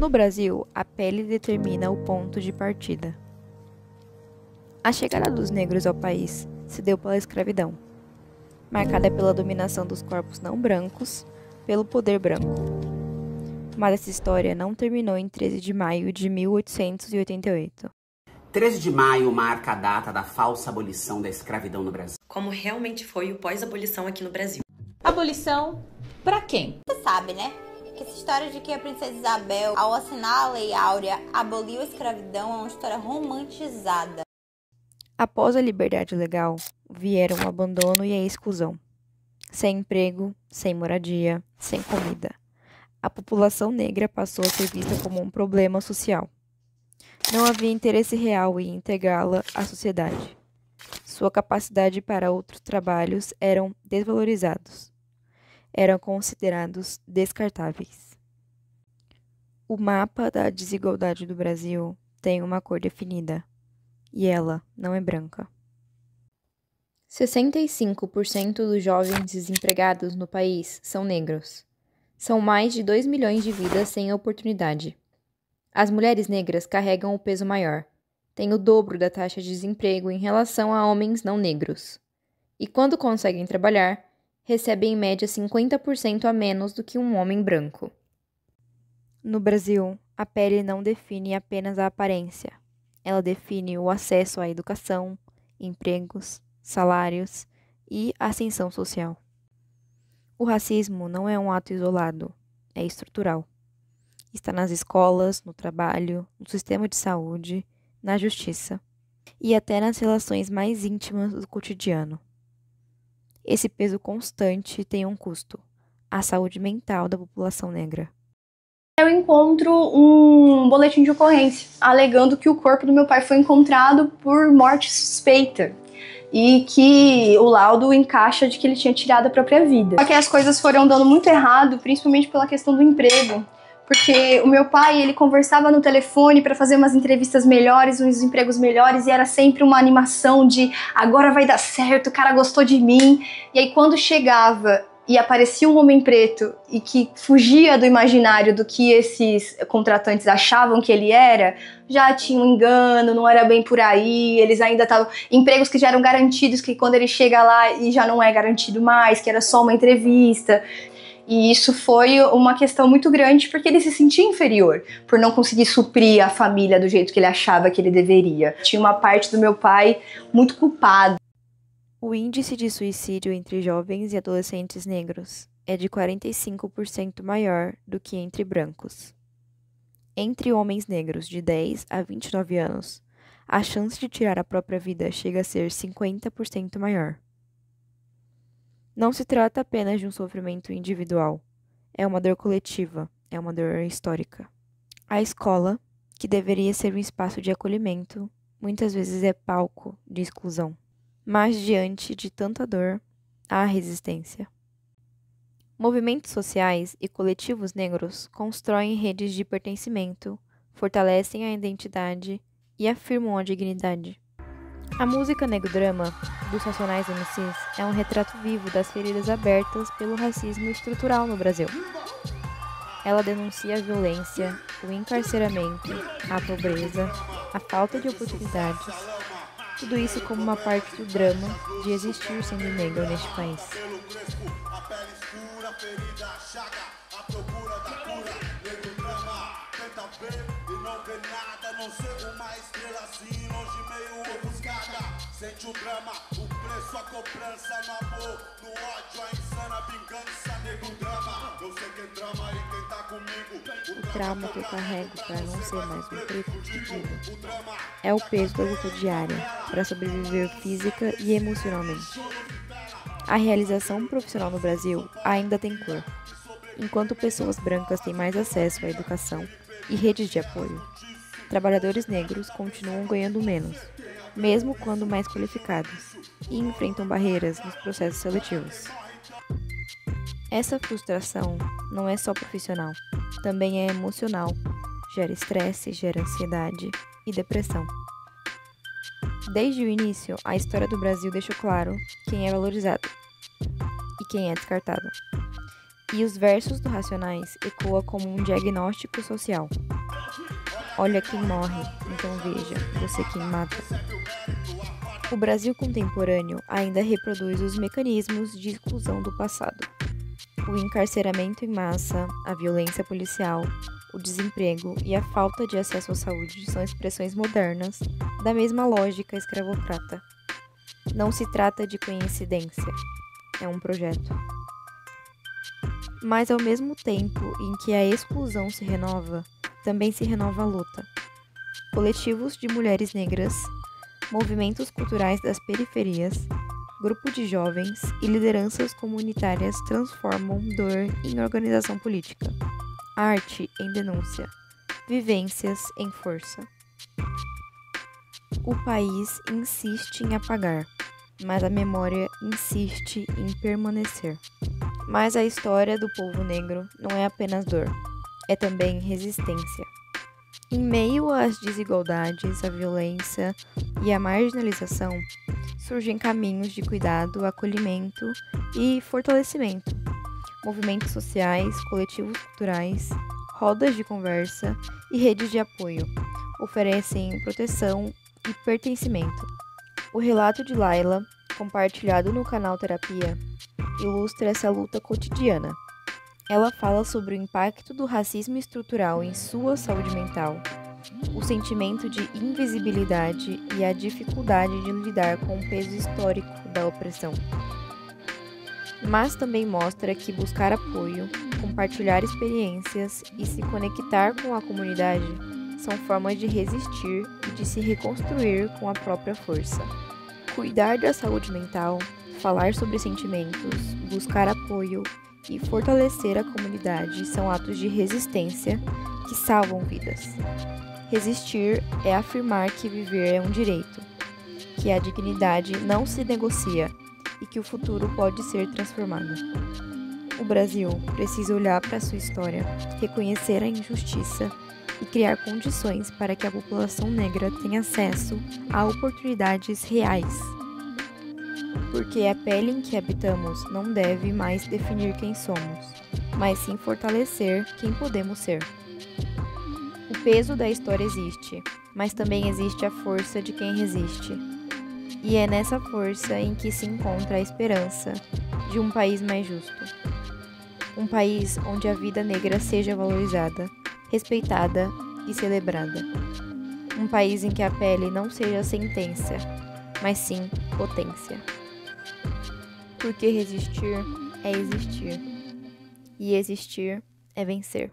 No Brasil, a pele determina o ponto de partida. A chegada dos negros ao país se deu pela escravidão, marcada pela dominação dos corpos não brancos pelo poder branco. Mas essa história não terminou em 13 de maio de 1888. 13 de maio marca a data da falsa abolição da escravidão no Brasil. Como realmente foi o pós-abolição aqui no Brasil. Abolição pra quem? Você sabe, né? Que essa história de que a princesa Isabel, ao assinar a Lei Áurea, aboliu a escravidão é uma história romantizada. Após a liberdade legal, vieram o abandono e a exclusão. Sem emprego, sem moradia, sem comida. A população negra passou a ser vista como um problema social. Não havia interesse real em integrá-la à sociedade. Sua capacidade para outros trabalhos eram desvalorizados. Eram considerados descartáveis. O mapa da desigualdade do Brasil tem uma cor definida, e ela não é branca. 65% dos jovens desempregados no país são negros. São mais de 2 milhões de vidas sem oportunidade. As mulheres negras carregam o peso maior, têm o dobro da taxa de desemprego em relação a homens não negros. E quando conseguem trabalhar, recebem em média 50% a menos do que um homem branco. No Brasil, a pele não define apenas a aparência. Ela define o acesso à educação, empregos, salários e ascensão social. O racismo não é um ato isolado, é estrutural. Está nas escolas, no trabalho, no sistema de saúde, na justiça e até nas relações mais íntimas do cotidiano. Esse peso constante tem um custo: a saúde mental da população negra. Eu encontro um boletim de ocorrência alegando que o corpo do meu pai foi encontrado por morte suspeita e que o laudo encaixa de que ele tinha tirado a própria vida. Só que as coisas foram dando muito errado, principalmente pela questão do emprego. Porque o meu pai, ele conversava no telefone para fazer umas entrevistas melhores, uns empregos melhores, e era sempre uma animação de agora vai dar certo, o cara gostou de mim. E aí quando chegava e aparecia um homem preto e que fugia do imaginário do que esses contratantes achavam que ele era, já tinha um engano, não era bem por aí, eles ainda estavam... Empregos que já eram garantidos, que quando ele chega lá e já não é garantido mais, que era só uma entrevista. E isso foi uma questão muito grande porque ele se sentia inferior por não conseguir suprir a família do jeito que ele achava que ele deveria. Tinha uma parte do meu pai muito culpada. O índice de suicídio entre jovens e adolescentes negros é de 45% maior do que entre brancos. Entre homens negros de 10 a 29 anos, a chance de tirar a própria vida chega a ser 50% maior. Não se trata apenas de um sofrimento individual, é uma dor coletiva, é uma dor histórica. A escola, que deveria ser um espaço de acolhimento, muitas vezes é palco de exclusão. Mas diante de tanta dor, há resistência. Movimentos sociais e coletivos negros constroem redes de pertencimento, fortalecem a identidade e afirmam a dignidade. A música Negrodrama, dos Racionais MCs, é um retrato vivo das feridas abertas pelo racismo estrutural no Brasil. Ela denuncia a violência, o encarceramento, a pobreza, a falta de oportunidades, tudo isso como uma parte do drama de existir sendo negro neste país. Sente o drama, o preço, a cobrança no amor, no ódio, a insana vingança, nego drama. Eu sei quem drama e quem tá comigo. O trauma que eu carrego para não ser mais um preto fugido é o peso da luta diária para sobreviver física e emocionalmente. A realização profissional no Brasil ainda tem cor, enquanto pessoas brancas têm mais acesso à educação e redes de apoio. Trabalhadores negros continuam ganhando menos, mesmo quando mais qualificados, e enfrentam barreiras nos processos seletivos. Essa frustração não é só profissional, também é emocional, gera estresse, gera ansiedade e depressão. Desde o início, a história do Brasil deixou claro quem é valorizado e quem é descartado. E os versos do Racionais ecoam como um diagnóstico social. Olha quem morre, então veja, você quem mata. O Brasil contemporâneo ainda reproduz os mecanismos de exclusão do passado. O encarceramento em massa, a violência policial, o desemprego e a falta de acesso à saúde são expressões modernas da mesma lógica escravocrata. Não se trata de coincidência, é um projeto. Mas ao mesmo tempo em que a exclusão se renova, também se renova a luta. Coletivos de mulheres negras, movimentos culturais das periferias, grupo de jovens e lideranças comunitárias transformam dor em organização política. Arte em denúncia, vivências em força. O país insiste em apagar, mas a memória insiste em permanecer. Mas a história do povo negro não é apenas dor, é também resistência. Em meio às desigualdades, à violência e à marginalização, surgem caminhos de cuidado, acolhimento e fortalecimento. Movimentos sociais, coletivos culturais, rodas de conversa e redes de apoio oferecem proteção e pertencimento. O relato de Laila, compartilhado no canal Terapia, ilustra essa luta cotidiana. Ela fala sobre o impacto do racismo estrutural em sua saúde mental, o sentimento de invisibilidade e a dificuldade de lidar com o peso histórico da opressão. Mas também mostra que buscar apoio, compartilhar experiências e se conectar com a comunidade são formas de resistir e de se reconstruir com a própria força. Cuidar da saúde mental, falar sobre sentimentos, buscar apoio e fortalecer a comunidade são atos de resistência que salvam vidas. Resistir é afirmar que viver é um direito, que a dignidade não se negocia e que o futuro pode ser transformado. O Brasil precisa olhar para sua história, reconhecer a injustiça e criar condições para que a população negra tenha acesso a oportunidades reais. Porque a pele em que habitamos não deve mais definir quem somos, mas sim fortalecer quem podemos ser. O peso da história existe, mas também existe a força de quem resiste. E é nessa força em que se encontra a esperança de um país mais justo. Um país onde a vida negra seja valorizada, respeitada e celebrada. Um país em que a pele não seja sentença, mas sim potência. Porque resistir é existir, e existir é vencer.